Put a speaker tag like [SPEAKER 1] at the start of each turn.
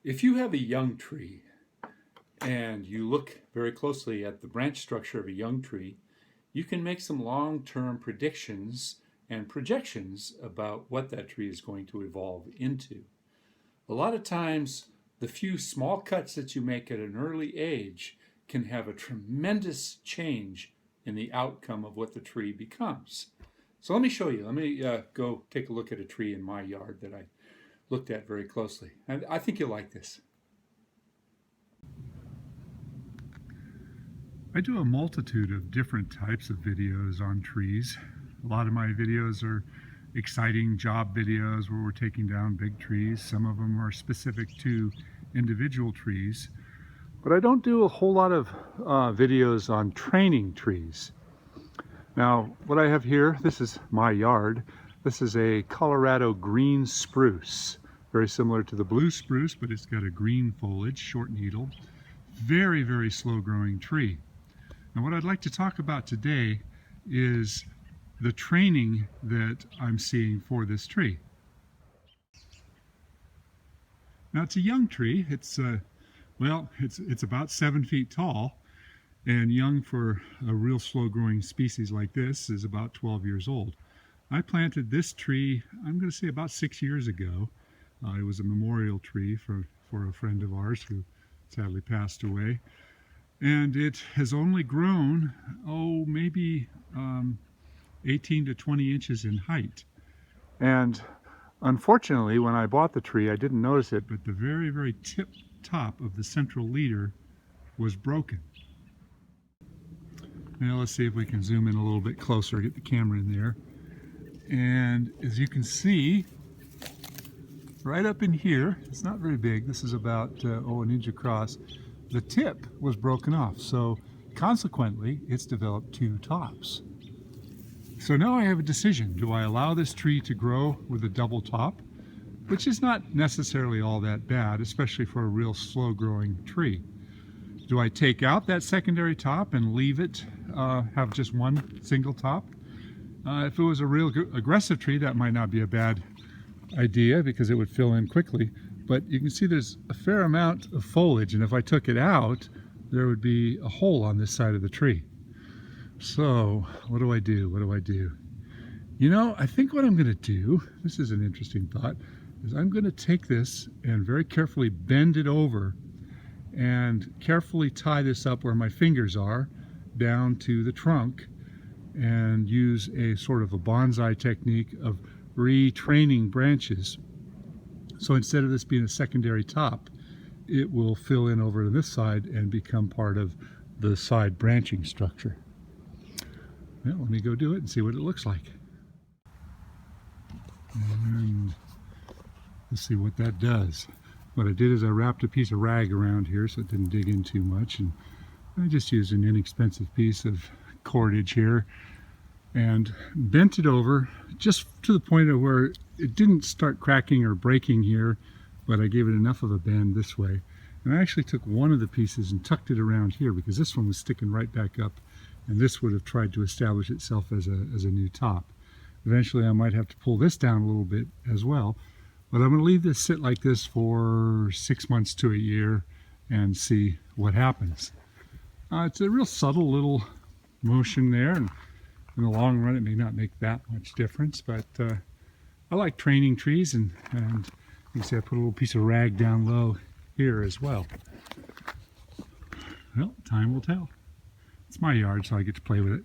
[SPEAKER 1] If you have a young tree and you look very closely at the branch structure of a young tree, you can make some long-term predictions and projections about what that tree is going to evolve into. A lot of times, the few small cuts that you make at an early age can have a tremendous change in the outcome of what the tree becomes. So let me show you. Let me go take a look at a tree in my yard that I looked at very closely. And I think you'll like this.
[SPEAKER 2] I do a multitude of different types of videos on trees. A lot of my videos are exciting job videos where we're taking down big trees. Some of them are specific to individual trees. But I don't do a whole lot of videos on training trees. Now, what I have here, this is my yard. This is a Colorado green spruce. Very similar to the blue spruce, but it's got a green foliage, short needle. Very, very slow growing tree. Now what I'd like to talk about today is the training that I'm seeing for this tree. Now it's a young tree. It's about 7 feet tall, and young for a real slow growing species like this is about 12 years old. I planted this tree, I'm going to say about 6 years ago. It was a memorial tree for a friend of ours who sadly passed away. And it has only grown, maybe 18 to 20 inches in height. And unfortunately, when I bought the tree, I didn't notice it, but the very, very tip top of the central leader was broken. Now let's see if we can zoom in a little bit closer, get the camera in there. And as you can see, right up in here, it's not very big, this is about an inch across, the tip was broken off, so consequently it's developed two tops. So now I have a decision. Do I allow this tree to grow with a double top, which is not necessarily all that bad, especially for a real slow growing tree? Do I take out that secondary top and leave it have just one single top? If it was a real aggressive tree, that might not be a bad idea because it would fill in quickly. But you can see there's a fair amount of foliage, and if I took it out, there would be a hole on this side of the tree. So what do I do? What do I do? You know, I think what I'm going to do, this is an interesting thought, is I'm going to take this and very carefully bend it over and carefully tie this up where my fingers are down to the trunk, and use a sort of a bonsai technique of retraining branches. So instead of this being a secondary top, it will fill in over to this side and become part of the side branching structure. Well, let me go do it and see what it looks like. And let's see what that does. What I did is I wrapped a piece of rag around here so it didn't dig in too much, and I just used an inexpensive piece of cordage here and bent it over just to the point of where it didn't start cracking or breaking here, but I gave it enough of a bend this way. And I actually took one of the pieces and tucked it around here because this one was sticking right back up, and this would have tried to establish itself as a new top. Eventually I might have to pull this down a little bit as well, but I'm going to leave this sit like this for 6 months to a year and see what happens. It's a real subtle little motion there, and in the long run it may not make that much difference, but I like training trees, and you can see I put a little piece of rag down low here as well. Well, time will tell. It's my yard, so I get to play with it.